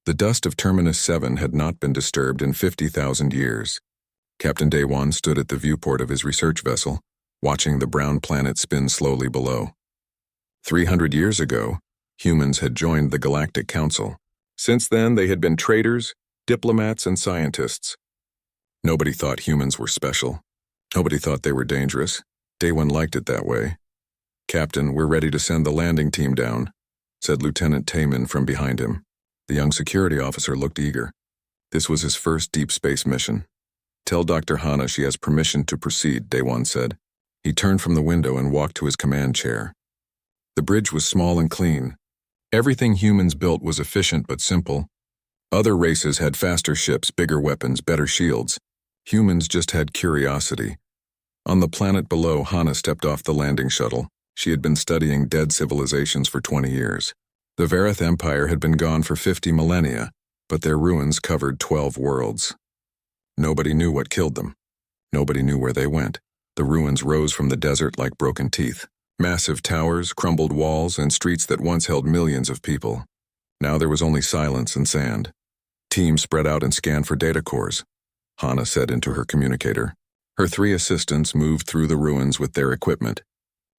The dust of Terminus 7 had not been disturbed in 50,000 years. Captain Daewon stood at the viewport of his research vessel, watching the brown planet spin slowly below. 300 years ago, humans had joined the Galactic Council. Since then, they had been traders, diplomats, and scientists. Nobody thought humans were special. Nobody thought they were dangerous. Daewon liked it that way. "Captain, we're ready to send the landing team down," said Lieutenant Taemin from behind him. The young security officer looked eager. This was his first deep space mission. "Tell Dr. Hana she has permission to proceed," Daewon said. He turned from the window and walked to his command chair. The bridge was small and clean. Everything humans built was efficient but simple. Other races had faster ships, bigger weapons, better shields. Humans just had curiosity. On the planet below, Hana stepped off the landing shuttle. She had been studying dead civilizations for 20 years. The Vareth Empire had been gone for 50 millennia, but their ruins covered 12 worlds. Nobody knew what killed them. Nobody knew where they went. The ruins rose from the desert like broken teeth. Massive towers, crumbled walls, and streets that once held millions of people. Now there was only silence and sand. Teams spread out and scanned for data cores, Hana said into her communicator. Her 3 assistants moved through the ruins with their equipment.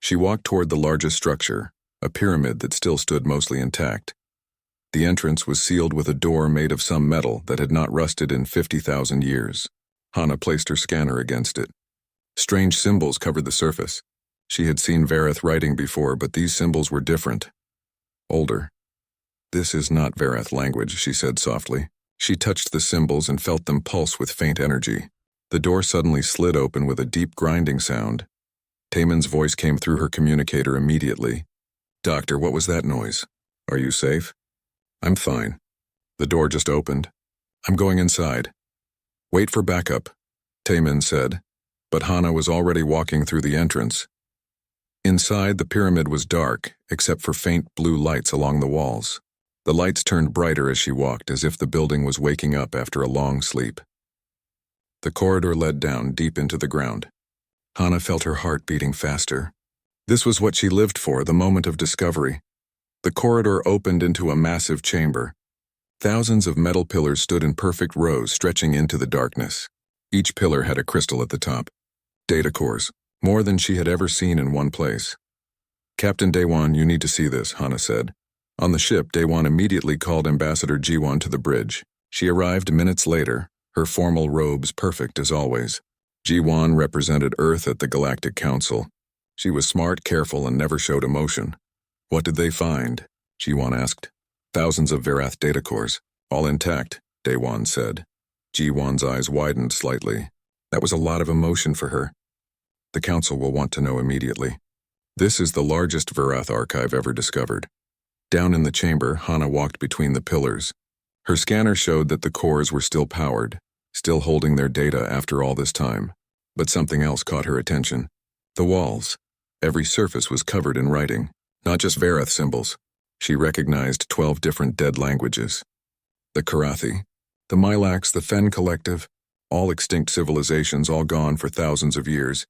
She walked toward the largest structure, a pyramid that still stood mostly intact. The entrance was sealed with a door made of some metal that had not rusted in 50,000 years. Hana placed her scanner against it. Strange symbols covered the surface. She had seen Vareth writing before, but these symbols were different. Older. "This is not Vareth language," she said softly. She touched the symbols and felt them pulse with faint energy. The door suddenly slid open with a deep grinding sound. Taemin's voice came through her communicator immediately. "Doctor, what was that noise? Are you safe?" "I'm fine. The door just opened. I'm going inside." "Wait for backup," Taemin said, but Hana was already walking through the entrance. Inside, the pyramid was dark, except for faint blue lights along the walls. The lights turned brighter as she walked, as if the building was waking up after a long sleep. The corridor led down deep into the ground. Hana felt her heart beating faster. This was what she lived for, the moment of discovery. The corridor opened into a massive chamber. Thousands of metal pillars stood in perfect rows, stretching into the darkness. Each pillar had a crystal at the top. Data cores. More than she had ever seen in one place. "Captain Daewon, you need to see this," Hana said. On the ship, Daewon immediately called Ambassador Jiwon to the bridge. She arrived minutes later, her formal robes perfect as always. Jiwon represented Earth at the Galactic Council. She was smart, careful, and never showed emotion. "What did they find?" Jiwon asked. "Thousands of Vareth data cores, all intact," Daewon said. Jiwon's eyes widened slightly. That was a lot of emotion for her. "The Council will want to know immediately. This is the largest Vareth archive ever discovered." Down in the chamber, Hana walked between the pillars. Her scanner showed that the cores were still powered, still holding their data after all this time. But something else caught her attention. The walls. Every surface was covered in writing, not just Vareth symbols. She recognized 12 different dead languages. The Karathi, the Milax, the Fen Collective, all extinct civilizations, all gone for thousands of years.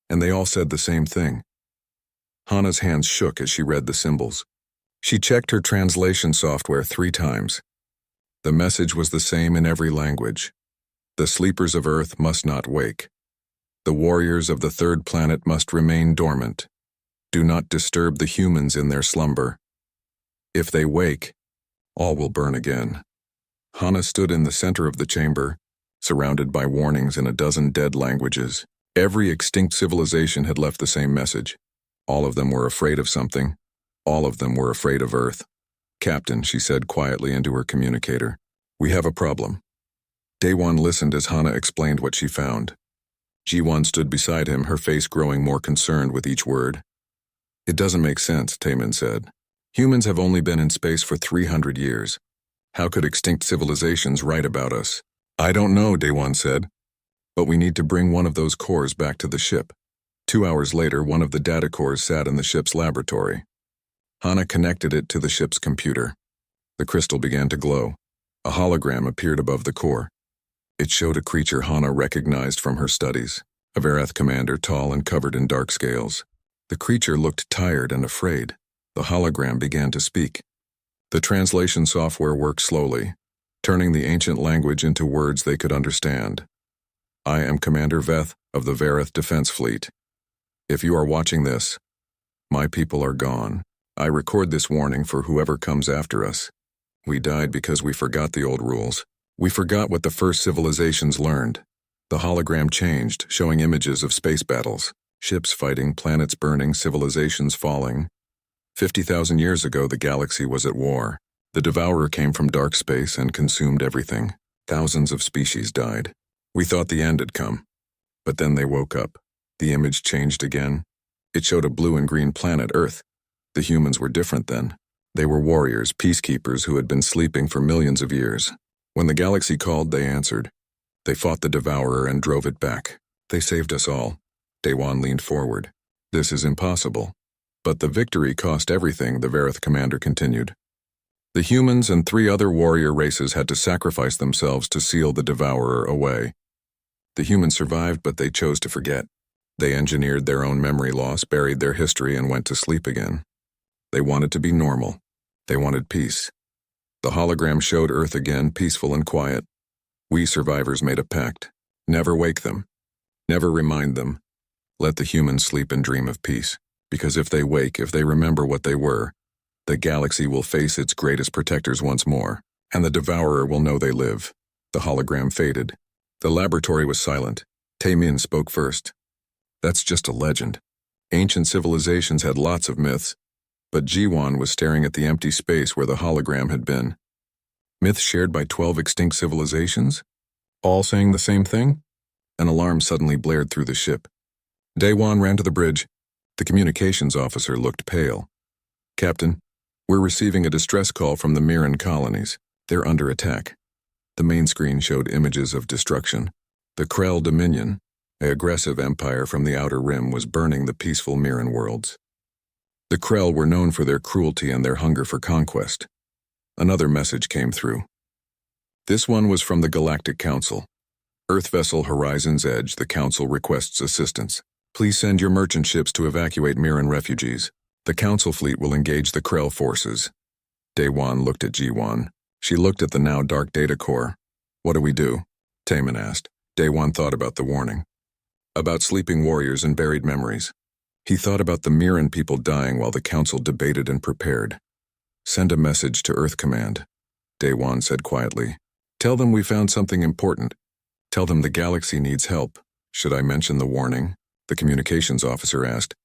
And they all said the same thing. Hana's hands shook as she read the symbols. She checked her translation software 3 times. The message was the same in every language. The sleepers of Earth must not wake. The warriors of the 3rd planet must remain dormant. Do not disturb the humans in their slumber. If they wake, all will burn again. Hana stood in the center of the chamber, surrounded by warnings in a dozen dead languages. Every extinct civilization had left the same message. All of them were afraid of something. All of them were afraid of Earth. "Captain," she said quietly into her communicator, "we have a problem." Daewon listened as Hana explained what she found. Jiwon stood beside him, her face growing more concerned with each word. "It doesn't make sense," Taemin said. "Humans have only been in space for 300 years. How could extinct civilizations write about us?" "I don't know," Daewon said. "But we need to bring one of those cores back to the ship." 2 hours later, one of the data cores sat in the ship's laboratory. Hana connected it to the ship's computer. The crystal began to glow. A hologram appeared above the core. It showed a creature Hana recognized from her studies, a Vareth commander, tall and covered in dark scales. The creature looked tired and afraid. The hologram began to speak. The translation software worked slowly, turning the ancient language into words they could understand. I am Commander Veth of the Vareth Defense Fleet. If you are watching this, my people are gone. I record this warning for whoever comes after us. We died because we forgot the old rules. We forgot what the first civilizations learned. The hologram changed, showing images of space battles, ships fighting, planets burning, civilizations falling. 50,000 years ago, the galaxy was at war. The Devourer came from dark space and consumed everything. Thousands of species died. We thought the end had come. But then they woke up. The image changed again. It showed a blue and green planet, Earth. The humans were different then. They were warriors, peacekeepers who had been sleeping for millions of years. When the galaxy called, they answered. They fought the Devourer and drove it back. They saved us all. Daewon leaned forward. This is impossible. But the victory cost everything, the Vareth commander continued. The humans and 3 other warrior races had to sacrifice themselves to seal the Devourer away. The humans survived, but they chose to forget. They engineered their own memory loss, buried their history, and went to sleep again. They wanted to be normal. They wanted peace. The hologram showed Earth again, peaceful and quiet. We survivors made a pact. Never wake them. Never remind them. Let the humans sleep and dream of peace. Because if they wake, if they remember what they were, the galaxy will face its greatest protectors once more, and the Devourer will know they live. The hologram faded. The laboratory was silent. Taemin spoke first. That's just a legend. Ancient civilizations had lots of myths, but Jiwon was staring at the empty space where the hologram had been. Myths shared by 12 extinct civilizations? All saying the same thing? An alarm suddenly blared through the ship. Daewon ran to the bridge. The communications officer looked pale. Captain, we're receiving a distress call from the Mirren colonies. They're under attack. The main screen showed images of destruction. The Krell Dominion, an aggressive empire from the Outer Rim, was burning the peaceful Mirren worlds. The Krell were known for their cruelty and their hunger for conquest. Another message came through. This one was from the Galactic Council. Earth vessel Horizon's Edge, the Council requests assistance. Please send your merchant ships to evacuate Mirren refugees. The Council fleet will engage the Krell forces. Daewon looked at Jiwon. She looked at the now dark data core. What do we do? Taemin asked. Daewon thought about the warning. About sleeping warriors and buried memories. He thought about the Mirren people dying while the Council debated and prepared. Send a message to Earth Command, Daewon said quietly. Tell them we found something important. Tell them the galaxy needs help. Should I mention the warning? The communications officer asked.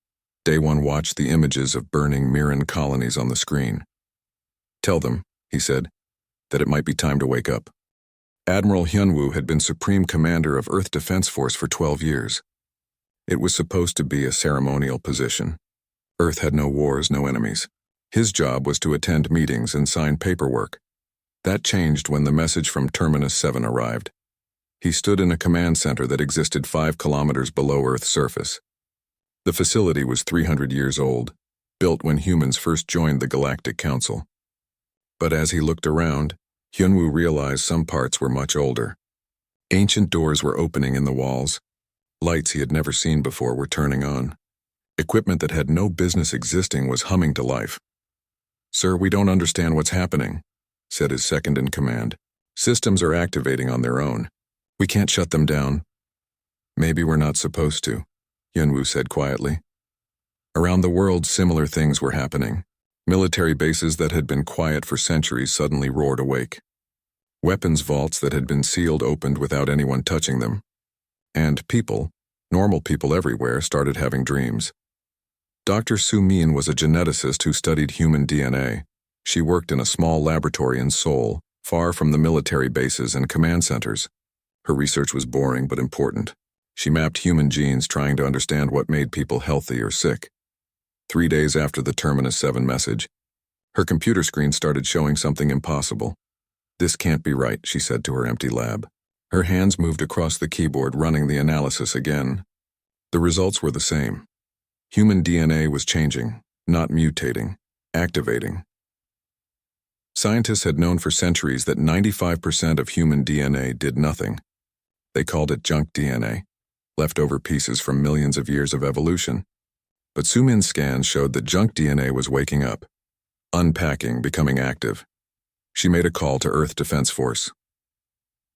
Daewon watched the images of burning Mirren colonies on the screen. Tell them, he said, that it might be time to wake up. Admiral Hyunwoo had been Supreme Commander of Earth Defense Force for 12 years. It was supposed to be a ceremonial position. Earth had no wars, no enemies. His job was to attend meetings and sign paperwork. That changed when the message from Terminus 7 arrived. He stood in a command center that existed 5 kilometers below Earth's surface. The facility was 300 years old, built when humans first joined the Galactic Council. But as he looked around, Hyunwoo realized some parts were much older. Ancient doors were opening in the walls. Lights he had never seen before were turning on. Equipment that had no business existing was humming to life. Sir, we don't understand what's happening, said his second-in-command. Systems are activating on their own. We can't shut them down. Maybe we're not supposed to, Hyunwoo said quietly. Around the world, similar things were happening. Military bases that had been quiet for centuries suddenly roared awake. Weapons vaults that had been sealed opened without anyone touching them. And people, normal people everywhere, started having dreams. Dr. Su-min was a geneticist who studied human DNA. She worked in a small laboratory in Seoul, far from the military bases and command centers. Her research was boring but important. She mapped human genes trying to understand what made people healthy or sick. 3 days after the Terminus 7 message, her computer screen started showing something impossible. This can't be right, she said to her empty lab. Her hands moved across the keyboard, running the analysis again. The results were the same. Human DNA was changing, not mutating, activating. Scientists had known for centuries that 95% of human DNA did nothing. They called it junk DNA, leftover pieces from millions of years of evolution. But Su-min's scans showed that junk DNA was waking up, unpacking, becoming active. She made a call to Earth Defense Force.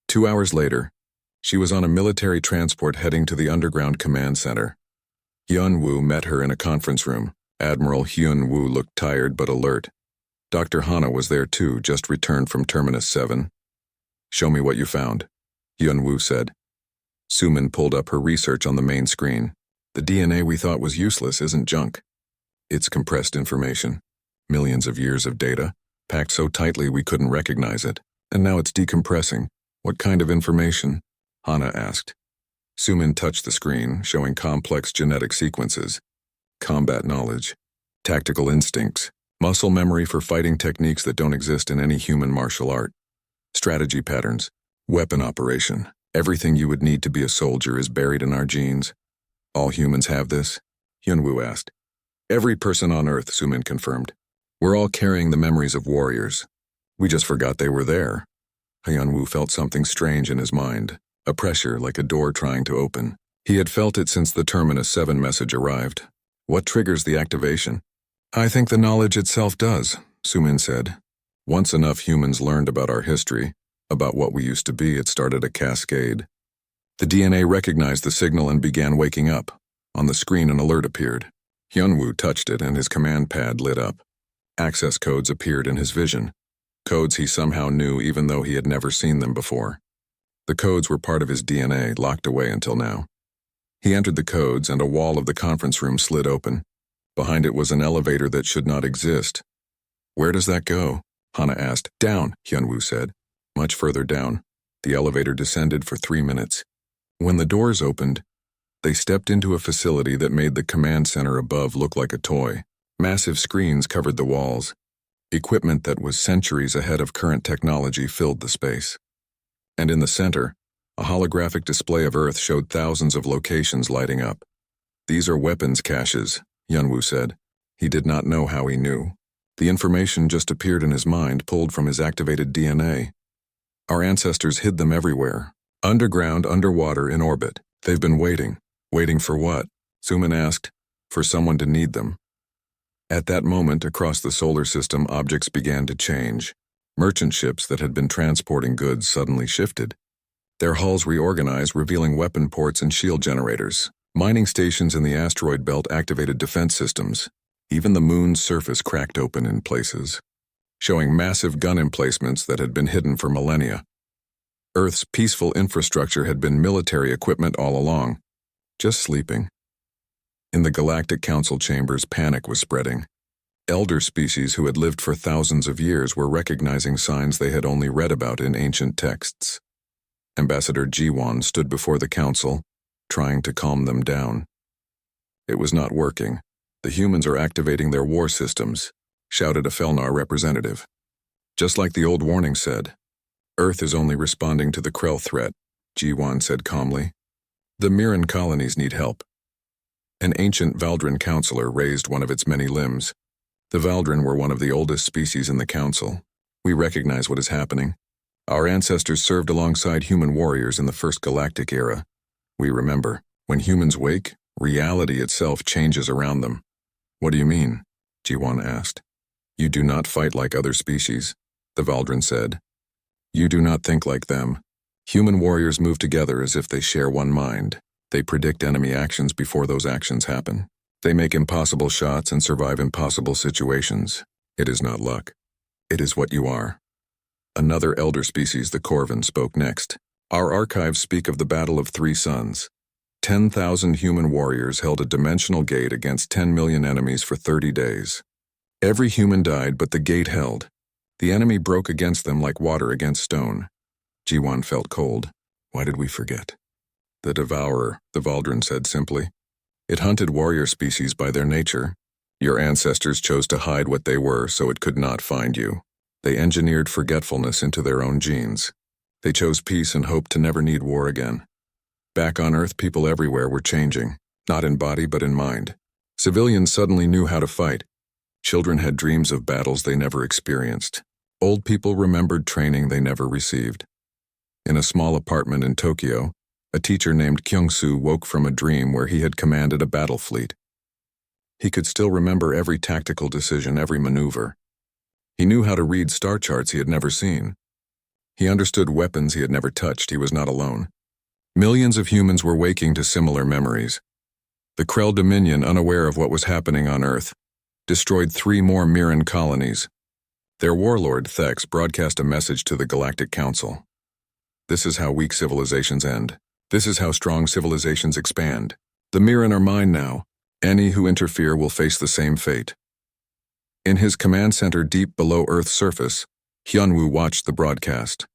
2 hours later, she was on a military transport heading to the underground command center. Hyun-woo met her in a conference room. Admiral Hyun-woo looked tired but alert. Dr. Hana was there too, just returned from Terminus 7. "Show me what you found," Hyun-woo said. Sumin pulled up her research on the main screen. "The DNA we thought was useless isn't junk. It's compressed information. Millions of years of data, packed so tightly we couldn't recognize it. And now it's decompressing. What kind of information?" Hana asked. Sumin touched the screen, showing complex genetic sequences, combat knowledge, tactical instincts, muscle memory for fighting techniques that don't exist in any human martial art, strategy patterns, weapon operation. Everything you would need to be a soldier is buried in our genes. "All humans have this?" Hyun-woo asked. "Every person on Earth," Sumin confirmed. "We're all carrying the memories of warriors. We just forgot they were there." Hyun-woo felt something strange in his mind, a pressure like a door trying to open. He had felt it since the Terminus 7 message arrived. What triggers the activation? "I think the knowledge itself does," Sumin said. "Once enough humans learned about our history, about what we used to be, it started a cascade." The DNA recognized the signal and began waking up. On the screen, an alert appeared. Hyun-woo touched it and his command pad lit up. Access codes appeared in his vision. Codes he somehow knew even though he had never seen them before. The codes were part of his DNA, locked away until now. He entered the codes and a wall of the conference room slid open. Behind it was an elevator that should not exist. "Where does that go?" Hana asked. "Down," Hyun-woo said. Much further down. The elevator descended for 3 minutes. When the doors opened, they stepped into a facility that made the command center above look like a toy. Massive screens covered the walls. Equipment that was centuries ahead of current technology filled the space. And in the center, a holographic display of Earth showed thousands of locations lighting up. "These are weapons caches," Hyun-woo said. He did not know how he knew. The information just appeared in his mind, pulled from his activated DNA. "Our ancestors hid them everywhere. Underground, underwater, in orbit. They've been waiting." "Waiting for what?" Sumin asked. "For someone to need them." At that moment, across the solar system, objects began to change. Merchant ships that had been transporting goods suddenly shifted. Their hulls reorganized, revealing weapon ports and shield generators. Mining stations in the asteroid belt activated defense systems. Even the moon's surface cracked open in places, showing massive gun emplacements that had been hidden for millennia. Earth's peaceful infrastructure had been military equipment all along, just sleeping. In the Galactic Council chambers, panic was spreading. Elder species who had lived for thousands of years were recognizing signs they had only read about in ancient texts. Ambassador Ji-won stood before the council, trying to calm them down. "It was not working. The humans are activating their war systems," shouted a Felnar representative. "Just like the old warning said. Earth is only responding to the Krell threat," Ji-won said calmly. "The Mirren colonies need help." An ancient Valdrin counselor raised one of its many limbs. The Valdrin were one of the oldest species in the council. "We recognize what is happening. Our ancestors served alongside human warriors in the first galactic era. We remember, when humans wake, reality itself changes around them." "What do you mean?" Ji-won asked. "You do not fight like other species," the Valdrin said. "You do not think like them. Human warriors move together as if they share one mind. They predict enemy actions before those actions happen. They make impossible shots and survive impossible situations. It is not luck. It is what you are." Another elder species, the Corvin, spoke next. "Our archives speak of the Battle of Three Suns. 10,000 human warriors held a dimensional gate against 10 million enemies for 30 days. Every human died, but the gate held. The enemy broke against them like water against stone." Ji-won felt cold. Why did we forget? "The Devourer," the Valdrin said simply. "It hunted warrior species by their nature. Your ancestors chose to hide what they were so it could not find you. They engineered forgetfulness into their own genes. They chose peace and hoped to never need war again. Back on Earth, people everywhere were changing, not in body but in mind. Civilians suddenly knew how to fight. Children had dreams of battles they never experienced. Old people remembered training they never received." In a small apartment in Tokyo, a teacher named Kyung-soo woke from a dream where he had commanded a battle fleet. He could still remember every tactical decision, every maneuver. He knew how to read star charts he had never seen. He understood weapons he had never touched. He was not alone. Millions of humans were waking to similar memories. The Krell Dominion, unaware of what was happening on Earth, destroyed 3 more Mirren colonies. Their warlord, Thex, broadcast a message to the Galactic Council. This is how weak civilizations end. This is how strong civilizations expand. The Mirren are mine now. Any who interfere will face the same fate. In his command center deep below Earth's surface, Hyunwoo watched the broadcast.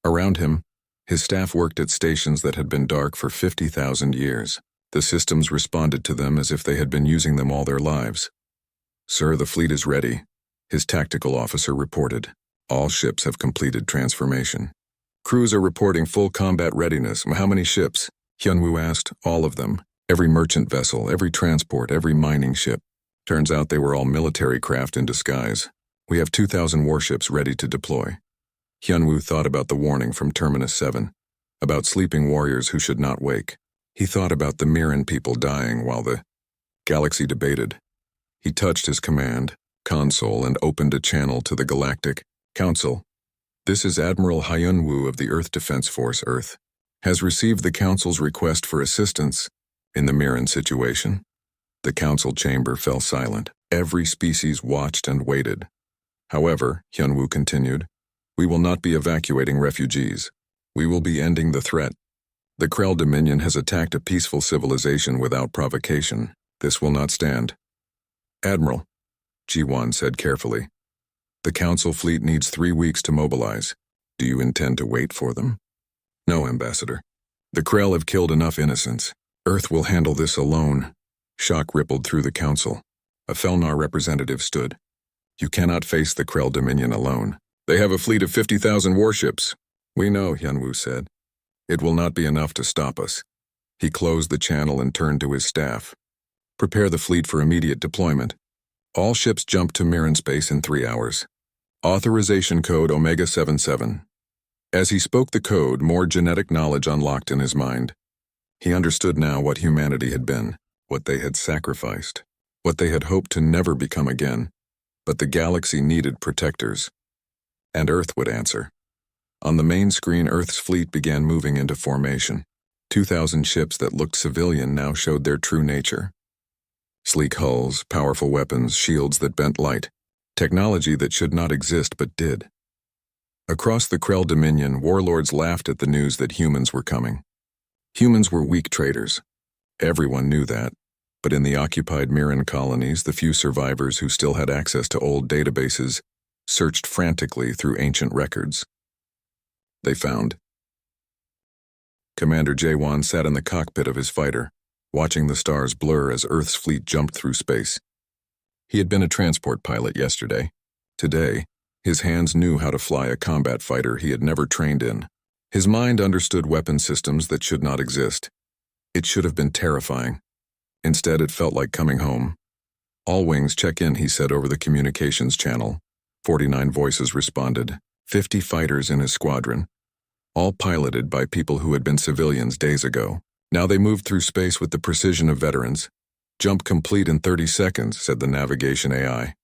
Around him, his staff worked at stations that had been dark for 50,000 years. The systems responded to them as if they had been using them all their lives. "Sir, the fleet is ready," his tactical officer reported. "All ships have completed transformation. Crews are reporting full combat readiness." "How many ships?" Hyunwoo asked. "All of them. Every merchant vessel, every transport, every mining ship. Turns out they were all military craft in disguise. We have 2,000 warships ready to deploy." Hyunwoo thought about the warning from Terminus 7, about sleeping warriors who should not wake. He thought about the Mirren people dying while the galaxy debated. He touched his command console and opened a channel to the Galactic Council. "This is Admiral Hyunwoo of the Earth Defense Force. Earth has received the Council's request for assistance in the Mirren situation." The Council chamber fell silent. Every species watched and waited. "However," Hyunwoo continued, "we will not be evacuating refugees. We will be ending the threat. The Krell Dominion has attacked a peaceful civilization without provocation. This will not stand." "Admiral," Ji-won said carefully, "the Council fleet needs 3 weeks to mobilize. Do you intend to wait for them?" "No, Ambassador. The Krell have killed enough innocents. Earth will handle this alone." Shock rippled through the Council. A Felnar representative stood. "You cannot face the Krell Dominion alone. They have a fleet of 50,000 warships." "We know," Hyunwoo said. "It will not be enough to stop us." He closed the channel and turned to his staff. "Prepare the fleet for immediate deployment. All ships jump to Mirren space in 3 hours. Authorization code Omega 77. As he spoke the code, more genetic knowledge unlocked in his mind. He understood now what humanity had been, what they had sacrificed, what they had hoped to never become again. But the galaxy needed protectors. And Earth would answer. On the main screen, Earth's fleet began moving into formation. 2,000 ships that looked civilian now showed their true nature. Sleek hulls, powerful weapons, shields that bent light. Technology that should not exist but did. Across the Krell Dominion, warlords laughed at the news that humans were coming. Humans were weak traders. Everyone knew that. But in the occupied Mirren colonies, the few survivors who still had access to old databases searched frantically through ancient records. They found. Commander Jae-won sat in the cockpit of his fighter, watching the stars blur as Earth's fleet jumped through space. He had been a transport pilot yesterday. Today, his hands knew how to fly a combat fighter he had never trained in. His mind understood weapon systems that should not exist. It should have been terrifying. Instead, it felt like coming home. "All wings check in," he said over the communications channel. 49 voices responded. 50 fighters in his squadron, all piloted by people who had been civilians days ago. Now they moved through space with the precision of veterans. "Jump complete in 30 seconds, said the navigation AI.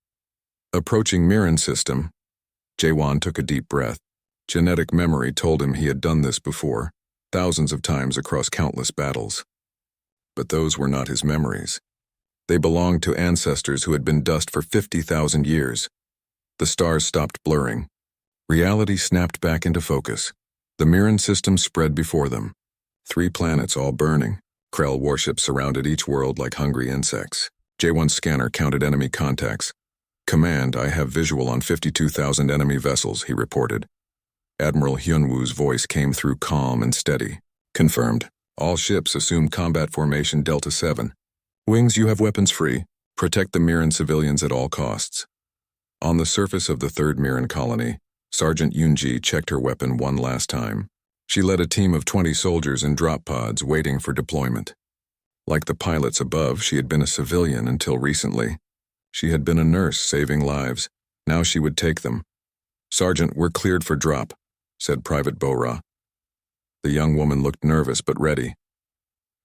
Approaching Mirren system, Jae-won took a deep breath. Genetic memory told him he had done this before, thousands of times across countless battles. But those were not his memories. They belonged to ancestors who had been dust for 50,000 years. The stars stopped blurring. Reality snapped back into focus. The Mirren system spread before them. 3 planets all burning. Krell warships surrounded each world like hungry insects. J1's scanner counted enemy contacts. "Command, I have visual on 52,000 enemy vessels," he reported. Admiral Hyunwoo's voice came through calm and steady. "Confirmed. All ships assume combat formation Delta 7. Wings, you have weapons free. Protect the Mirren civilians at all costs." On the surface of the 3rd Mirren colony, Sergeant Yoonji checked her weapon one last time. She led a team of 20 soldiers in drop pods waiting for deployment. Like the pilots above, she had been a civilian until recently. She had been a nurse saving lives. Now she would take them. "Sergeant, we're cleared for drop," said Private Bora. The young woman looked nervous but ready.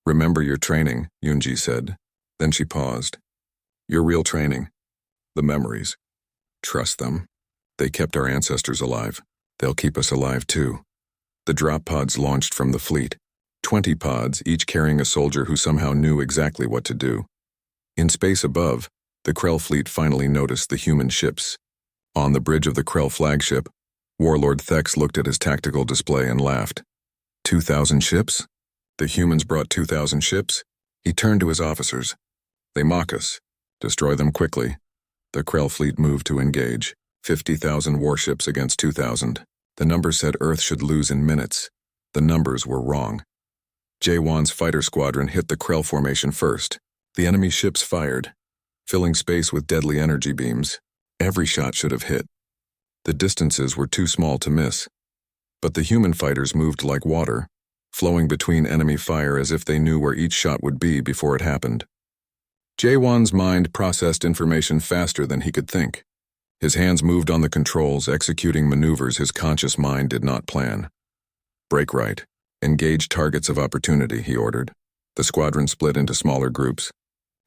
"Remember your training," Yoonji said. Then she paused. "Your real training. The memories. Trust them." They kept our ancestors alive. They'll keep us alive too. The drop pods launched from the fleet. 20 pods, each carrying a soldier who somehow knew exactly what to do. In space above, the Krell fleet finally noticed the human ships. On the bridge of the Krell flagship, Warlord Thex looked at his tactical display and laughed. 2,000 ships? The humans brought 2,000 ships? He turned to his officers. They mock us. Destroy them quickly. The Krell fleet moved to engage. 50,000 warships against 2,000. The numbers said Earth should lose in minutes. The numbers were wrong. J1's fighter squadron hit the Krell formation first. The enemy ships fired, filling space with deadly energy beams. Every shot should have hit. The distances were too small to miss. But the human fighters moved like water, flowing between enemy fire as if they knew where each shot would be before it happened. J1's mind processed information faster than he could think. His hands moved on the controls, executing maneuvers his conscious mind did not plan. Break right. Engage targets of opportunity, he ordered. The squadron split into smaller groups,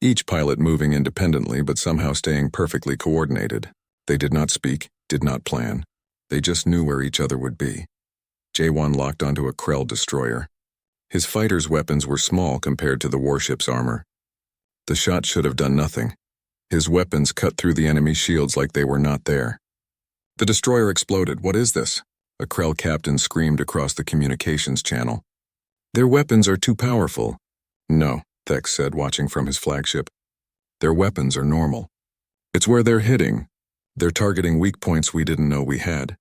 each pilot moving independently but somehow staying perfectly coordinated. They did not speak, did not plan. They just knew where each other would be. J1 locked onto a Krell destroyer. His fighters' weapons were small compared to the warship's armor. The shot should have done nothing. His weapons cut through the enemy shields like they were not there. The destroyer exploded. What is this? A Krell captain screamed across the communications channel. Their weapons are too powerful. No, Thex said, watching from his flagship. Their weapons are normal. It's where they're hitting. They're targeting weak points we didn't know we had.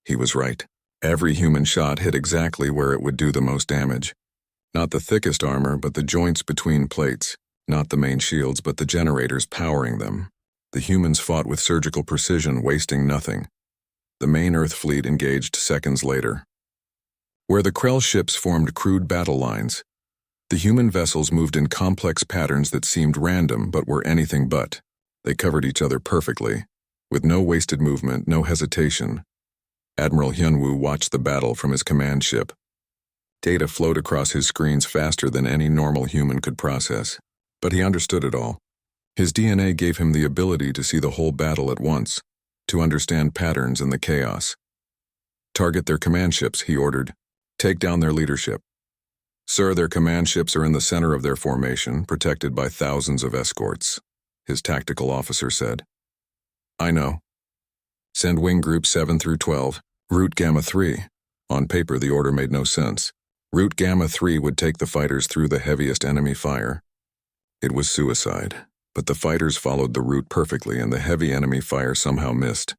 He was right. Every human shot hit exactly where it would do the most damage. Not the thickest armor, but the joints between plates. Not the main shields, but the generators powering them. The humans fought with surgical precision, wasting nothing. The main Earth fleet engaged seconds later. Where the Krell ships formed crude battle lines, the human vessels moved in complex patterns that seemed random but were anything but. They covered each other perfectly, with no wasted movement, no hesitation. Admiral Hyunwoo watched the battle from his command ship. Data flowed across his screens faster than any normal human could process, but he understood it all. His DNA gave him the ability to see the whole battle at once, to understand patterns in the chaos. Target their command ships, he ordered. Take down their leadership. Sir, their command ships are in the center of their formation, protected by thousands of escorts, his tactical officer said. I know. Send wing groups 7 through 12, route Gamma 3. On paper, the order made no sense. Route Gamma 3 would take the fighters through the heaviest enemy fire. It was suicide, but the fighters followed the route perfectly and the heavy enemy fire somehow missed.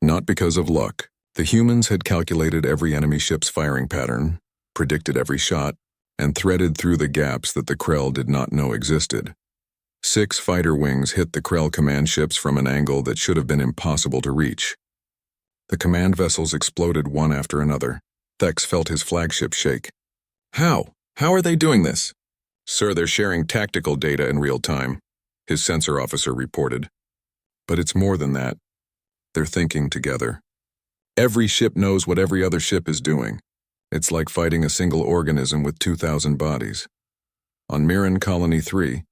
Not because of luck. The humans had calculated every enemy ship's firing pattern, predicted every shot, and threaded through the gaps that the Krell did not know existed. 6 fighter wings hit the Krell command ships from an angle that should have been impossible to reach. The command vessels exploded one after another. Thex felt his flagship shake. How? How are they doing this? Sir, they're sharing tactical data in real time, his sensor officer reported. But it's more than that. They're thinking together. Every ship knows what every other ship is doing. It's like fighting a single organism with 2,000 bodies. On Mirren Colony 3,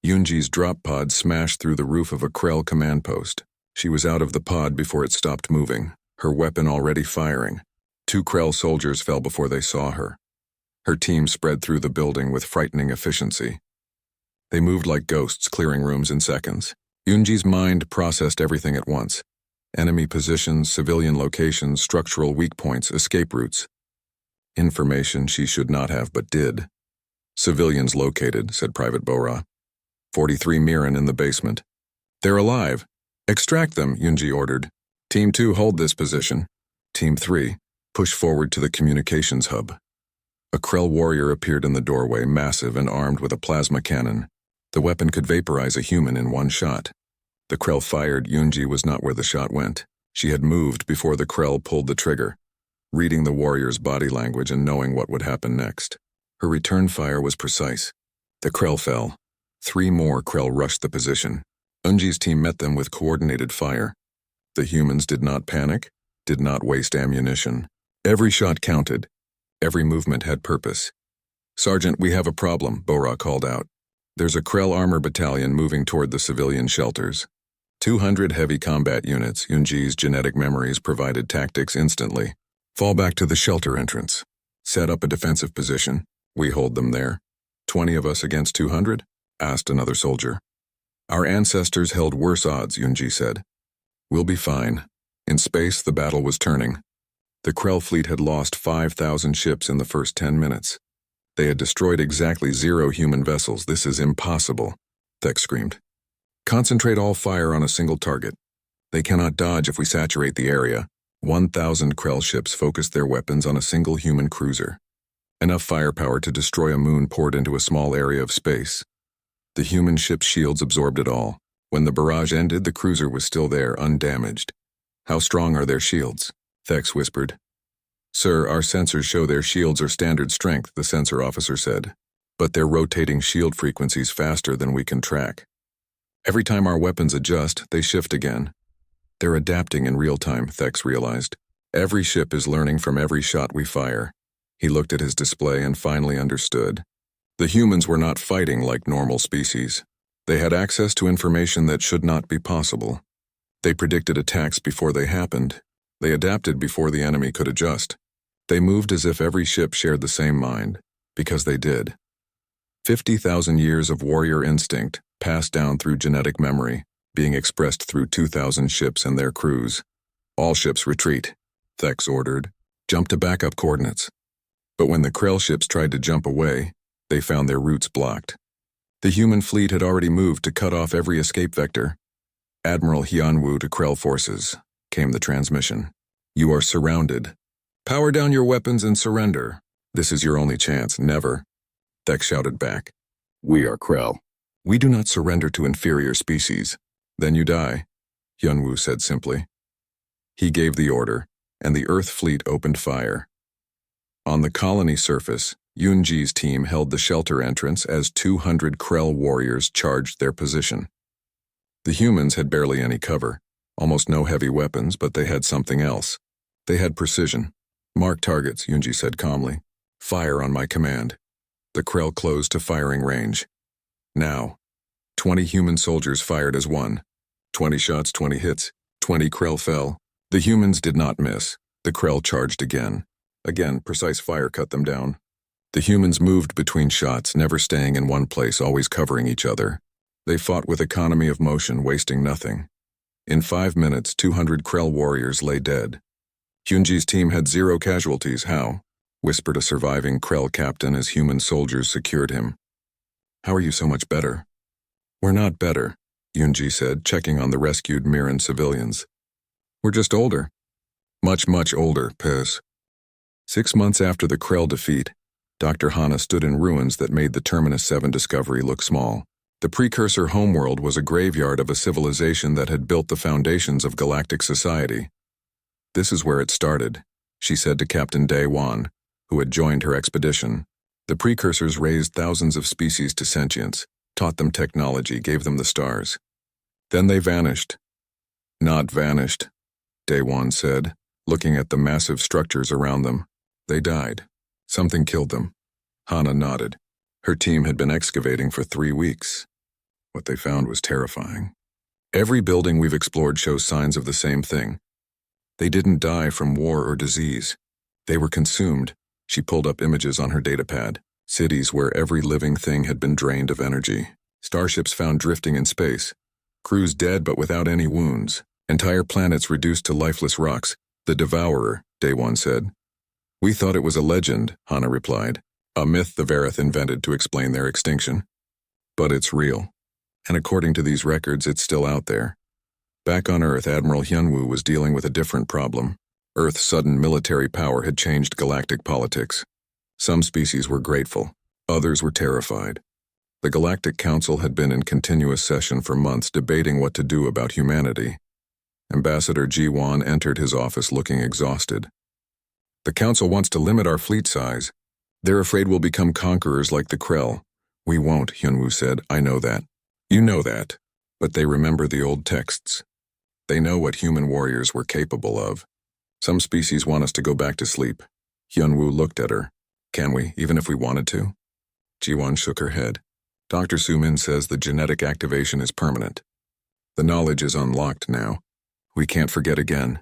Yunji's drop pod smashed through the roof of a Krell command post. She was out of the pod before it stopped moving, her weapon already firing. 2 Krell soldiers fell before they saw her. Her team spread through the building with frightening efficiency. They moved like ghosts, clearing rooms in seconds. Yunji's mind processed everything at once. Enemy positions, civilian locations, structural weak points, escape routes. Information she should not have but did. Civilians located, said Private Bora. 43 Mirren in the basement. They're alive. Extract them, Yunji ordered. Team 2, hold this position. Team 3, push forward to the communications hub. A Krell warrior appeared in the doorway, massive and armed with a plasma cannon. The weapon could vaporize a human in one shot. The Krell fired. Yunji was not where the shot went. She had moved before the Krell pulled the trigger, reading the warrior's body language and knowing what would happen next. Her return fire was precise. The Krell fell. 3 more Krell rushed the position. Yunji's team met them with coordinated fire. The humans did not panic, did not waste ammunition. Every shot counted. Every movement had purpose. Sergeant, we have a problem, Bora called out. There's a Krell armor battalion moving toward the civilian shelters. 200 heavy combat units, Yunji's genetic memories provided tactics instantly. Fall back to the shelter entrance. Set up a defensive position. We hold them there. 20 of us against 200? Asked another soldier. Our ancestors held worse odds, Yunji said. We'll be fine. In space, the battle was turning. The Krell fleet had lost 5,000 ships in the first 10 minutes. They had destroyed exactly 0 human vessels. This is impossible, Thex screamed. Concentrate all fire on a single target. They cannot dodge if we saturate the area. 1,000 Krell ships focused their weapons on a single human cruiser. Enough firepower to destroy a moon poured into a small area of space. The human ship's shields absorbed it all. When the barrage ended, the cruiser was still there, undamaged. How strong are their shields? Thex whispered. Sir, our sensors show their shields are standard strength, the sensor officer said. But they're rotating shield frequencies faster than we can track. Every time our weapons adjust, they shift again. They're adapting in real time, Thex realized. Every ship is learning from every shot we fire. He looked at his display and finally understood. The humans were not fighting like normal species. They had access to information that should not be possible. They predicted attacks before they happened. They adapted before the enemy could adjust. They moved as if every ship shared the same mind, because they did. 50,000 years of warrior instinct passed down through genetic memory, being expressed through 2,000 ships and their crews. All ships retreat, Thex ordered. Jump to backup coordinates. But when the Krell ships tried to jump away, they found their routes blocked. The human fleet had already moved to cut off every escape vector. Admiral Hyunwoo to Krell forces, came the transmission. You are surrounded. Power down your weapons and surrender. This is your only chance, never. Thex shouted back. We are Krell. We do not surrender to inferior species. Then you die, Hyunwoo said simply. He gave the order, and the Earth fleet opened fire. On the colony surface, Yunji's team held the shelter entrance as 200 Krell warriors charged their position. The humans had barely any cover, almost no heavy weapons, but they had something else. They had precision. Mark targets, Yunji said calmly. Fire on my command. The Krell closed to firing range. Now, 20 human soldiers fired as one. 20 shots, 20 hits. 20 Krell fell. The humans did not miss. The Krell charged again. Again, precise fire cut them down. The humans moved between shots, never staying in one place, always covering each other. They fought with economy of motion, wasting nothing. In 5 minutes, 200 Krell warriors lay dead. Hyunji's team had 0 casualties. How? Whispered a surviving Krell captain as human soldiers secured him. How are you so much better? We're not better, Yunji said, checking on the rescued Mirren civilians. We're just older. Much, much older, Piz. 6 months after the Krell defeat, Dr. Hana stood in ruins that made the Terminus 7 discovery look small. The precursor homeworld was a graveyard of a civilization that had built the foundations of galactic society. This is where it started, she said to Captain Daewon, who had joined her expedition. The precursors raised thousands of species to sentience, taught them technology, gave them the stars. Then they vanished. Not vanished, Daewon said, looking at the massive structures around them. They died. Something killed them. Hana nodded. Her team had been excavating for 3 weeks. What they found was terrifying. Every building we've explored shows signs of the same thing. They didn't die from war or disease. They were consumed. She pulled up images on her datapad. Cities where every living thing had been drained of energy. Starships found drifting in space. Crews dead but without any wounds. Entire planets reduced to lifeless rocks. The Devourer, Daewon said. We thought it was a legend, Hana replied. A myth the Verith invented to explain their extinction. But it's real. And according to these records, it's still out there. Back on Earth, Admiral Hyunwoo was dealing with a different problem. Earth's sudden military power had changed galactic politics. Some species were grateful. Others were terrified. The Galactic Council had been in continuous session for months debating what to do about humanity. Ambassador Ji-won entered his office looking exhausted. The Council wants to limit our fleet size. They're afraid we'll become conquerors like the Krell. We won't, Hyunwoo said. I know that. You know that. But they remember the old texts. They know what human warriors were capable of. Some species want us to go back to sleep. Hyunwoo looked at her. Can we, even if we wanted to? Ji-won shook her head. Dr. Su-min says the genetic activation is permanent. The knowledge is unlocked now. We can't forget again.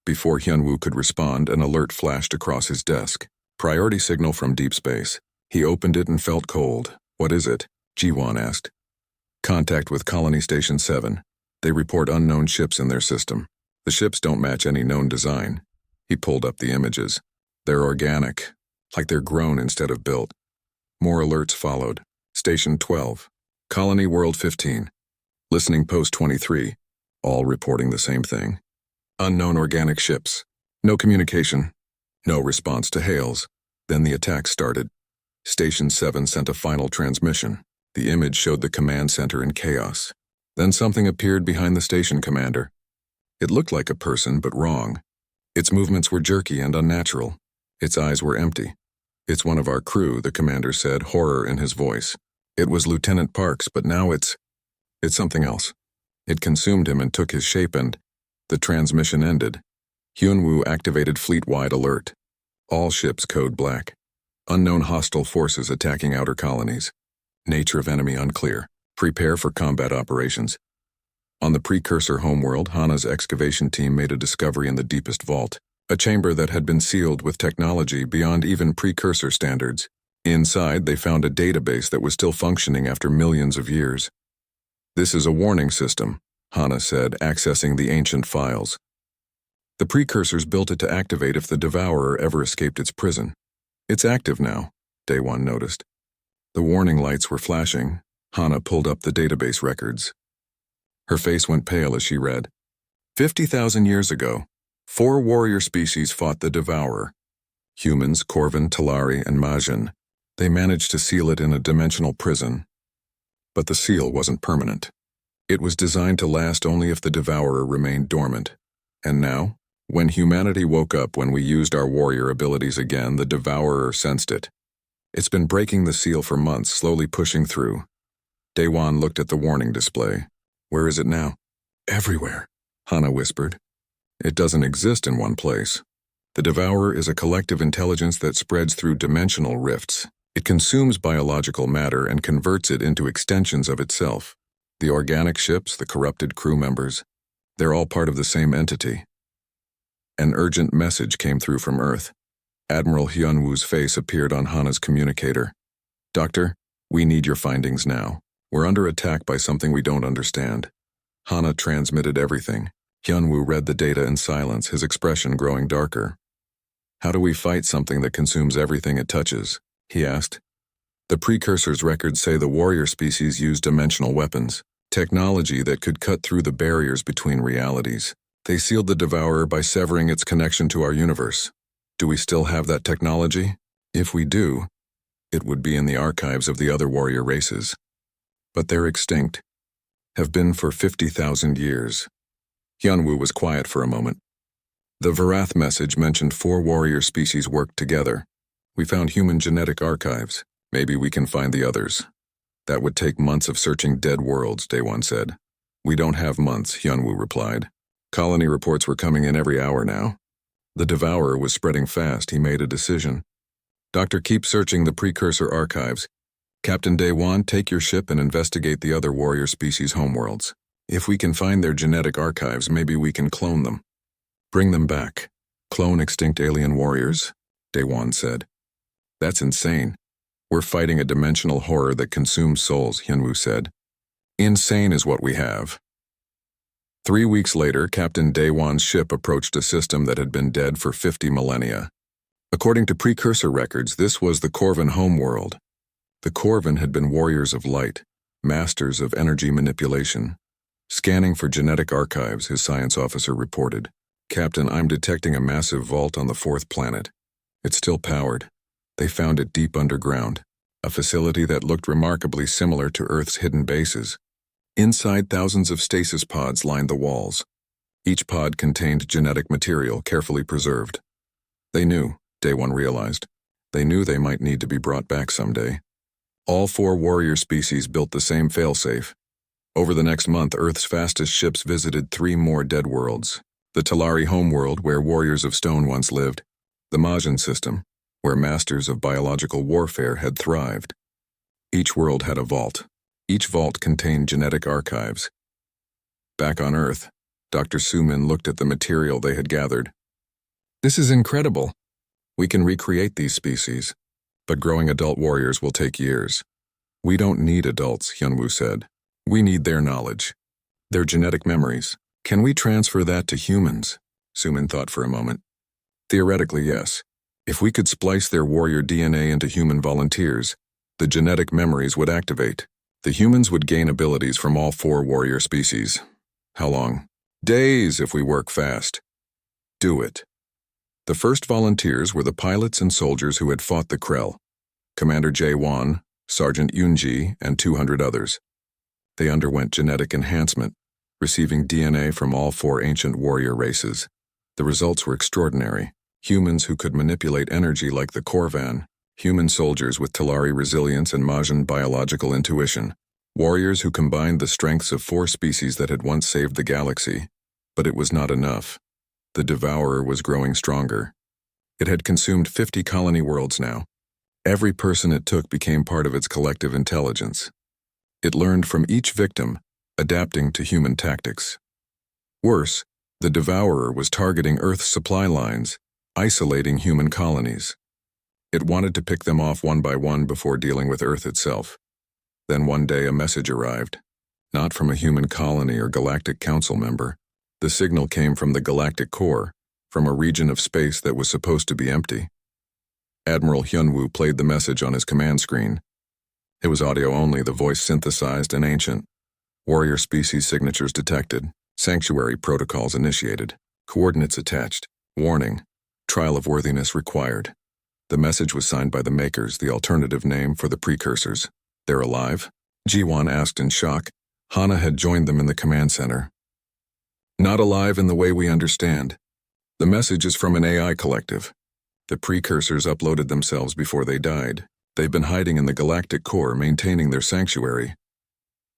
Before Hyunwoo could respond, an alert flashed across his desk. Priority signal from deep space. He opened it and felt cold. What is it? Ji-won asked. Contact with Colony Station 7. They report unknown ships in their system. The ships don't match any known design. He pulled up the images. They're organic, like they're grown instead of built. More alerts followed. Station 12. Colony World 15. Listening Post 23. All reporting the same thing. Unknown organic ships. No communication. No response to hails. Then the attack started. Station 7 sent a final transmission. The image showed the command center in chaos. Then something appeared behind the station commander. It looked like a person, but wrong. Its movements were jerky and unnatural. Its eyes were empty. It's one of our crew, the commander said, horror in his voice. It was Lieutenant Parks, but now it's something else. It consumed him and took his shape, and the transmission ended. Hyunwoo activated fleet-wide alert. All ships code black. Unknown hostile forces attacking outer colonies. Nature of enemy unclear. Prepare for combat operations. On the precursor homeworld, Hana's excavation team made a discovery in the deepest vault, a chamber that had been sealed with technology beyond even precursor standards. Inside, they found a database that was still functioning after millions of years. This is a warning system, Hana said, accessing the ancient files. The precursors built it to activate if the Devourer ever escaped its prison. It's active now, Daewon noticed. The warning lights were flashing. Hana pulled up the database records. Her face went pale as she read. 50,000 years ago, 4 warrior species fought the Devourer. Humans, Corvin, Talari, and Majin. They managed to seal it in a dimensional prison. But the seal wasn't permanent. It was designed to last only if the Devourer remained dormant. And now, when humanity woke up when we used our warrior abilities again, the Devourer sensed it. It's been breaking the seal for months, slowly pushing through. Daewon looked at the warning display. Where is it now? Everywhere, Hana whispered. It doesn't exist in one place. The Devourer is a collective intelligence that spreads through dimensional rifts. It consumes biological matter and converts it into extensions of itself. The organic ships, the corrupted crew members, they're all part of the same entity. An urgent message came through from Earth. Admiral Hyunwoo's face appeared on Hana's communicator. Doctor, we need your findings now. We're under attack by something we don't understand. Hana transmitted everything. Hyunwoo read the data in silence, his expression growing darker. How do we fight something that consumes everything it touches? He asked. The precursor's records say the warrior species use dimensional weapons, technology that could cut through the barriers between realities. They sealed the Devourer by severing its connection to our universe. Do we still have that technology? If we do, it would be in the archives of the other warrior races. But they're extinct. Have been for 50,000 years. Hyunwoo was quiet for a moment. The Varath message mentioned 4 warrior species worked together. We found human genetic archives. Maybe we can find the others. That would take months of searching dead worlds, Daewon said. We don't have months, Hyunwoo replied. Colony reports were coming in every hour now. The Devourer was spreading fast. He made a decision. Doctor, keep searching the precursor archives. Captain Daewon, take your ship and investigate the other warrior species' homeworlds. If we can find their genetic archives, maybe we can clone them. Bring them back. Clone extinct alien warriors? Daewon said. That's insane. We're fighting a dimensional horror that consumes souls, Hyunwoo said. Insane is what we have. 3 weeks later, Captain Daewon's ship approached a system that had been dead for 50 millennia. According to precursor records, this was the Corvin homeworld. The Corvin had been warriors of light, masters of energy manipulation. Scanning for genetic archives, his science officer reported. Captain, I'm detecting a massive vault on the 4th planet. It's still powered. They found it deep underground, a facility that looked remarkably similar to Earth's hidden bases. Inside, thousands of stasis pods lined the walls. Each pod contained genetic material carefully preserved. They knew, Daewon realized. They knew they might need to be brought back someday. All 4 warrior species built the same failsafe. Over the next month, Earth's fastest ships visited 3 more dead worlds. The Talari homeworld, where warriors of stone once lived. The Majin system, where masters of biological warfare had thrived. Each world had a vault. Each vault contained genetic archives. Back on Earth, Dr. Sumin looked at the material they had gathered. This is incredible. We can recreate these species, but growing adult warriors will take years. We don't need adults, Hyunwoo said. We need their knowledge, their genetic memories. Can we transfer that to humans? Sumin thought for a moment. Theoretically, yes. If we could splice their warrior DNA into human volunteers, the genetic memories would activate. The humans would gain abilities from all 4 warrior species. How long? Days if we work fast. Do it. The first volunteers were the pilots and soldiers who had fought the Krell, Commander Jae-won, Sergeant Yoon-ji, and 200 others. They underwent genetic enhancement, receiving DNA from all 4 ancient warrior races. The results were extraordinary. Humans who could manipulate energy like the Korvan, human soldiers with Talari resilience and Majin biological intuition, warriors who combined the strengths of 4 species that had once saved the galaxy. But it was not enough. The Devourer was growing stronger. It had consumed 50 colony worlds now. Every person it took became part of its collective intelligence. It learned from each victim, adapting to human tactics. Worse, the Devourer was targeting Earth's supply lines, isolating human colonies. It wanted to pick them off one by one before dealing with Earth itself. Then one day a message arrived, not from a human colony or Galactic Council member. The signal came from the Galactic Core, from a region of space that was supposed to be empty. Admiral Hyunwoo played the message on his command screen. It was audio only, the voice synthesized and ancient. Warrior species signatures detected. Sanctuary protocols initiated. Coordinates attached. Warning. Trial of worthiness required. The message was signed by the Makers, the alternative name for the precursors. They're alive? Ji-won asked in shock. Hana had joined them in the command center. Not alive in the way we understand. The message is from an AI collective. The precursors uploaded themselves before they died. They've been hiding in the Galactic Core, maintaining their sanctuary.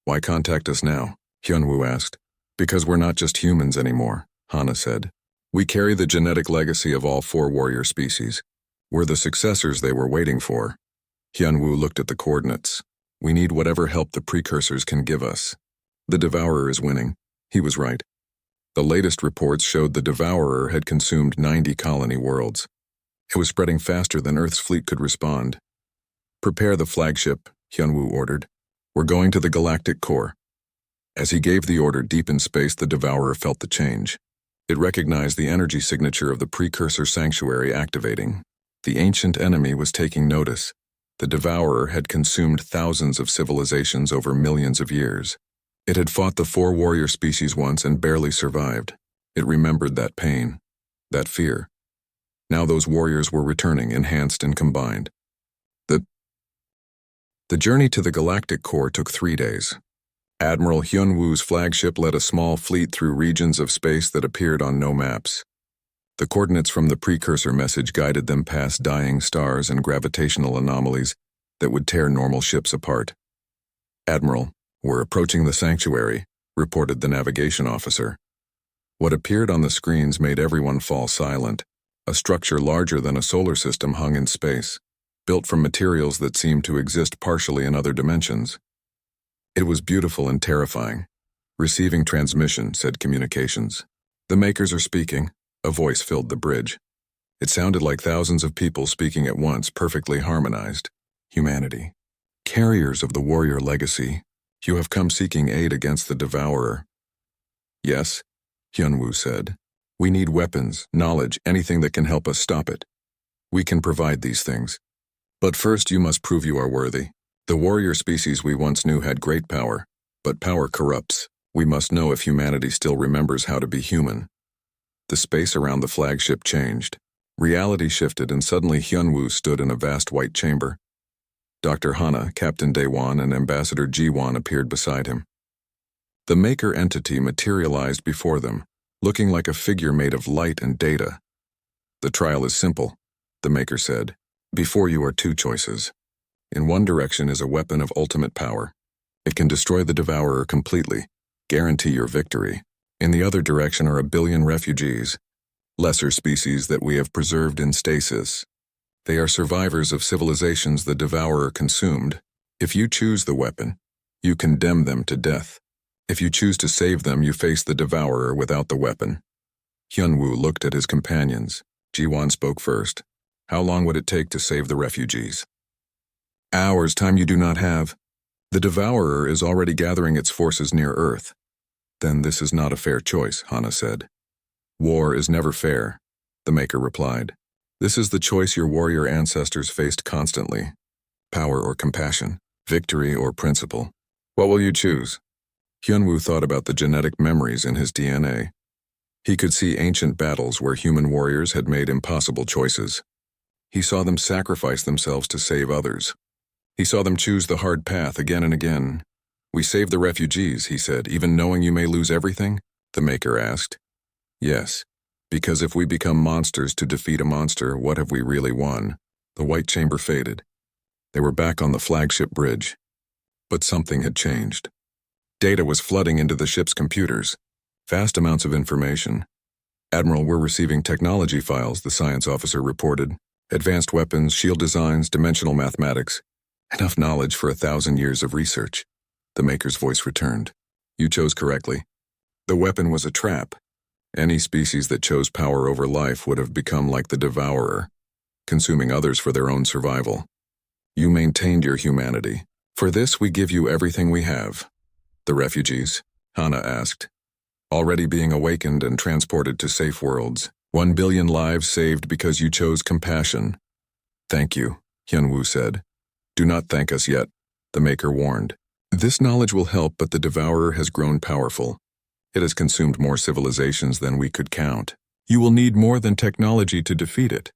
Why contact us now? Hyunwoo asked. Because we're not just humans anymore, Hana said. We carry the genetic legacy of all 4 warrior species. We're the successors they were waiting for. Hyunwoo looked at the coordinates. We need whatever help the precursors can give us. The Devourer is winning. He was right. The latest reports showed the Devourer had consumed 90 colony worlds. It was spreading faster than Earth's fleet could respond. Prepare the flagship, Hyunwoo ordered. We're going to the Galactic Core. As he gave the order, deep in space, the Devourer felt the change. It recognized the energy signature of the precursor sanctuary activating. The ancient enemy was taking notice. The Devourer had consumed thousands of civilizations over millions of years. It had fought the 4 warrior species once and barely survived. It remembered that pain, that fear. Now those warriors were returning, enhanced and combined. The journey to the Galactic Core took 3 days. Admiral Hyunwoo's flagship led a small fleet through regions of space that appeared on no maps. The coordinates from the precursor message guided them past dying stars and gravitational anomalies that would tear normal ships apart. Admiral, we're approaching the sanctuary, reported the navigation officer. What appeared on the screens made everyone fall silent. A structure larger than a solar system hung in space, built from materials that seemed to exist partially in other dimensions. It was beautiful and terrifying. Receiving transmission, said communications. The Makers are speaking. A voice filled the bridge. It sounded like thousands of people speaking at once, perfectly harmonized. Humanity. Carriers of the warrior legacy, you have come seeking aid against the Devourer. Yes, Hyunwoo said. We need weapons, knowledge, anything that can help us stop it. We can provide these things. But first you must prove you are worthy. The warrior species we once knew had great power, but power corrupts. We must know if humanity still remembers how to be human. The space around the flagship changed. Reality shifted and suddenly Hyunwoo stood in a vast white chamber. Dr. Hana, Captain Daewon, and Ambassador Ji-won appeared beside him. The Maker entity materialized before them, looking like a figure made of light and data. The trial is simple, the Maker said. Before you are 2 choices. In one direction is a weapon of ultimate power. It can destroy the Devourer completely, guarantee your victory. In the other direction are 1 billion refugees, lesser species that we have preserved in stasis. They are survivors of civilizations the Devourer consumed. If you choose the weapon, you condemn them to death. If you choose to save them, you face the Devourer without the weapon. Hyunwoo looked at his companions. Ji-won spoke first. How long would it take to save the refugees? Hours, time you do not have. The Devourer is already gathering its forces near Earth. Then this is not a fair choice, Hana said. War is never fair, the Maker replied. This is the choice your warrior ancestors faced constantly. Power or compassion, victory or principle. What will you choose? Hyunwoo thought about the genetic memories in his DNA. He could see ancient battles where human warriors had made impossible choices. He saw them sacrifice themselves to save others. He saw them choose the hard path again and again. We save the refugees, he said, even knowing you may lose everything? The Maker asked. Yes, because if we become monsters to defeat a monster, what have we really won? The white chamber faded. They were back on the flagship bridge. But something had changed. Data was flooding into the ship's computers. Vast amounts of information. Admiral, we're receiving technology files, the science officer reported. Advanced weapons, shield designs, dimensional mathematics. Enough knowledge for 1,000 years of research. The Maker's voice returned. You chose correctly. The weapon was a trap. Any species that chose power over life would have become like the Devourer, consuming others for their own survival. You maintained your humanity. For this, we give you everything we have. The refugees? Hana asked. Already being awakened and transported to safe worlds. 1 billion lives saved because you chose compassion. Thank you, Hyunwoo said. Do not thank us yet, the Maker warned. This knowledge will help, but the Devourer has grown powerful. It has consumed more civilizations than we could count. You will need more than technology to defeat it.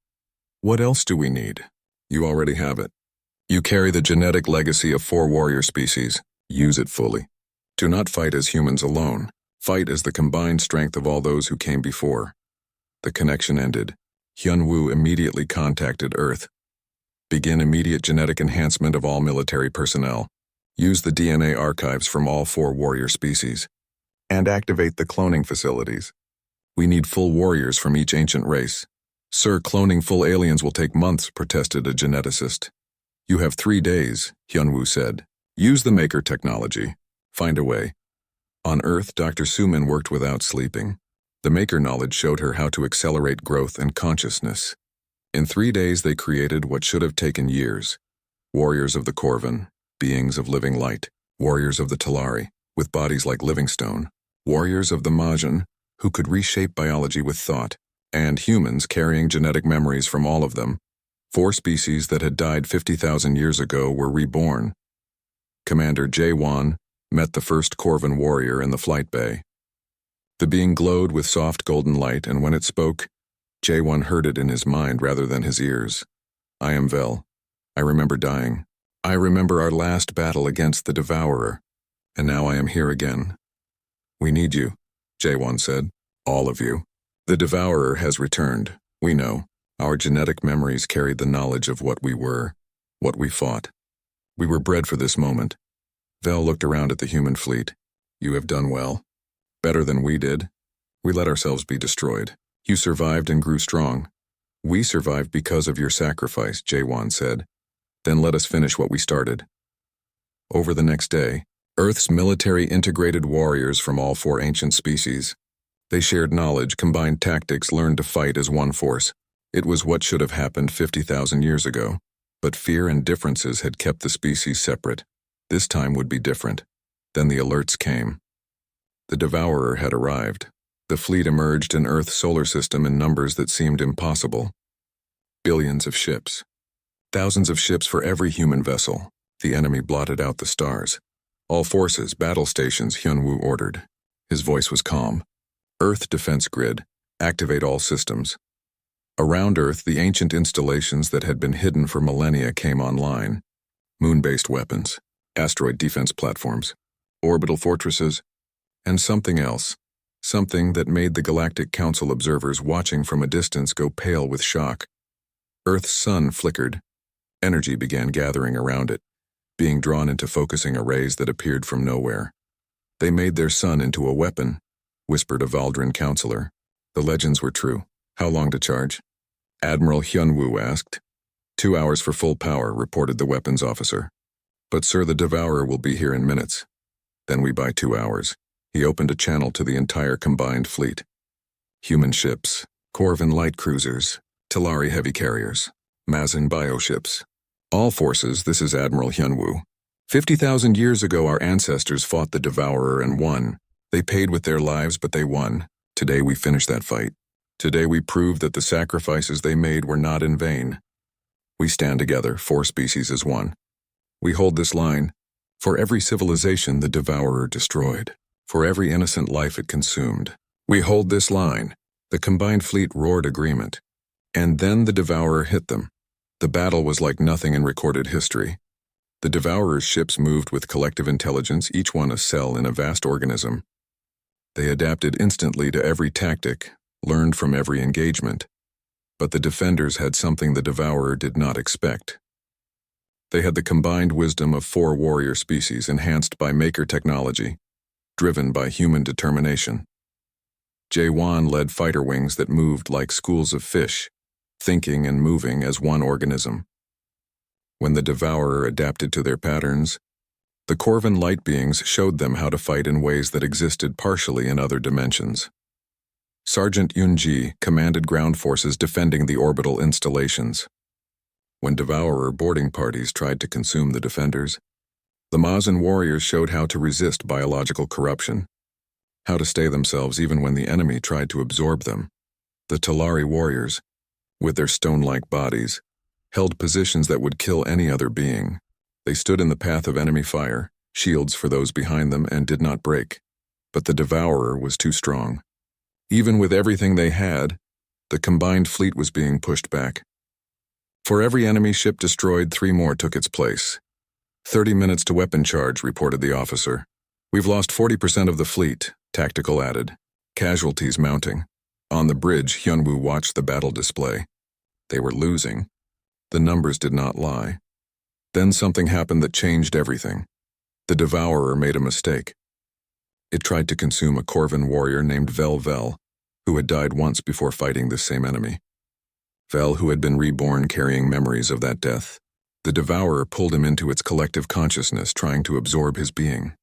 What else do we need? You already have it. You carry the genetic legacy of 4 warrior species. Use it fully. Do not fight as humans alone. Fight as the combined strength of all those who came before. The connection ended. Hyunwoo immediately contacted Earth. Begin immediate genetic enhancement of all military personnel. Use the DNA archives from all 4 warrior species. And activate the cloning facilities. We need full warriors from each ancient race. Sir, cloning full aliens will take months, protested a geneticist. You have 3 days, Hyunwoo said. Use the Maker technology. Find a way. On Earth, Dr. Sumin worked without sleeping. The Maker knowledge showed her how to accelerate growth and consciousness. In 3 days, they created what should have taken years. Warriors of the Corvin, beings of living light. Warriors of the Talari, with bodies like Livingstone. Warriors of the Majin, who could reshape biology with thought. And humans carrying genetic memories from all of them. 4 species that had died 50,000 years ago were reborn. Commander Jae-won met the first Corvin warrior in the flight bay. The being glowed with soft golden light, and when it spoke, Jae-won heard it in his mind rather than his ears. I am Vel. I remember dying. I remember our last battle against the Devourer, and now I am here again. We need you, Jae-won said. All of you. The Devourer has returned. We know. Our genetic memories carried the knowledge of what we were, what we fought. We were bred for this moment. Vel looked around at the human fleet. You have done well. Better than we did. We let ourselves be destroyed. You survived and grew strong. We survived because of your sacrifice, Jae-won said. Then let us finish what we started. Over the next day, Earth's military integrated warriors from all 4 ancient species. They shared knowledge, combined tactics, learned to fight as one force. It was what should have happened 50,000 years ago, but fear and differences had kept the species separate. This time would be different. Then the alerts came. The Devourer had arrived. The fleet emerged in Earth's solar system in numbers that seemed impossible. Billions of ships. Thousands of ships for every human vessel. The enemy blotted out the stars. All forces, battle stations, Hyunwoo ordered. His voice was calm. Earth defense grid. Activate all systems. Around Earth, the ancient installations that had been hidden for millennia came online. Moon-based weapons, asteroid defense platforms, orbital fortresses, and something else. Something that made the Galactic Council observers watching from a distance go pale with shock. Earth's sun flickered. Energy began gathering around it, being drawn into focusing arrays that appeared from nowhere. They made their sun into a weapon, whispered a Valdrin counselor. The legends were true. How long to charge? Admiral Hyunwoo asked. 2 hours for full power, reported the weapons officer. But sir, the Devourer will be here in minutes. Then we buy 2 hours. He opened a channel to the entire combined fleet. Human ships, Corvin light cruisers, Talari heavy carriers, Mazin bioships. All forces, this is Admiral Hyunwoo. 50,000 years ago our ancestors fought the Devourer and won. They paid with their lives, but they won. Today we finish that fight. Today we prove that the sacrifices they made were not in vain. We stand together, 4 species as one. We hold this line. For every civilization the Devourer destroyed. For every innocent life it consumed. We hold this line. The combined fleet roared agreement. And then the Devourer hit them. The battle was like nothing in recorded history. The Devourer's ships moved with collective intelligence, each one a cell in a vast organism. They adapted instantly to every tactic, learned from every engagement. But the defenders had something the Devourer did not expect. They had the combined wisdom of 4 warrior species enhanced by maker technology, driven by human determination. Jae-won led fighter wings that moved like schools of fish, thinking and moving as one organism. When the Devourer adapted to their patterns, the Corvin light beings showed them how to fight in ways that existed partially in other dimensions. Sergeant Yunji commanded ground forces defending the orbital installations. When Devourer boarding parties tried to consume the defenders, the Mazin warriors showed how to resist biological corruption, how to stay themselves even when the enemy tried to absorb them. The Talari warriors, with their stone-like bodies, held positions that would kill any other being. They stood in the path of enemy fire, shields for those behind them, and did not break. But the Devourer was too strong. Even with everything they had, the combined fleet was being pushed back. For every enemy ship destroyed, 3 more took its place. 30 minutes to weapon charge, reported the officer. We've lost 40% of the fleet, Tactical added. Casualties mounting. On the bridge, Hyunwoo watched the battle display. They were losing. The numbers did not lie. Then something happened that changed everything. The Devourer made a mistake. It tried to consume a Corvin warrior named Vel, who had died once before fighting this same enemy. Vel, who had been reborn carrying memories of that death. The Devourer pulled him into its collective consciousness, trying to absorb his being.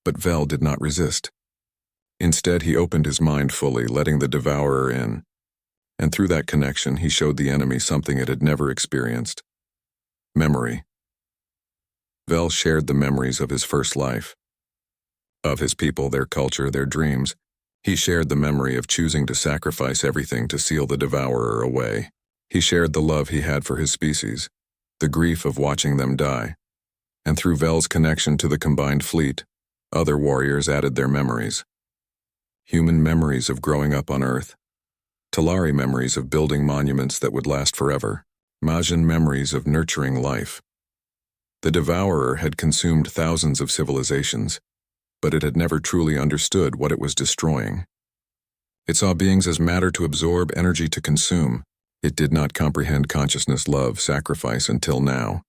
But Vel did not resist. Instead, he opened his mind fully, letting the Devourer in. And through that connection, he showed the enemy something it had never experienced. Memory. Vel shared the memories of his first life. Of his people, their culture, their dreams. He shared the memory of choosing to sacrifice everything to seal the Devourer away. He shared the love he had for his species, the grief of watching them die. And through Vel's connection to the combined fleet, other warriors added their memories. Human memories of growing up on Earth. Talari memories of building monuments that would last forever. Mazin memories of nurturing life. The Devourer had consumed thousands of civilizations, but it had never truly understood what it was destroying. It saw beings as matter to absorb, energy to consume. It did not comprehend consciousness, love, sacrifice until now.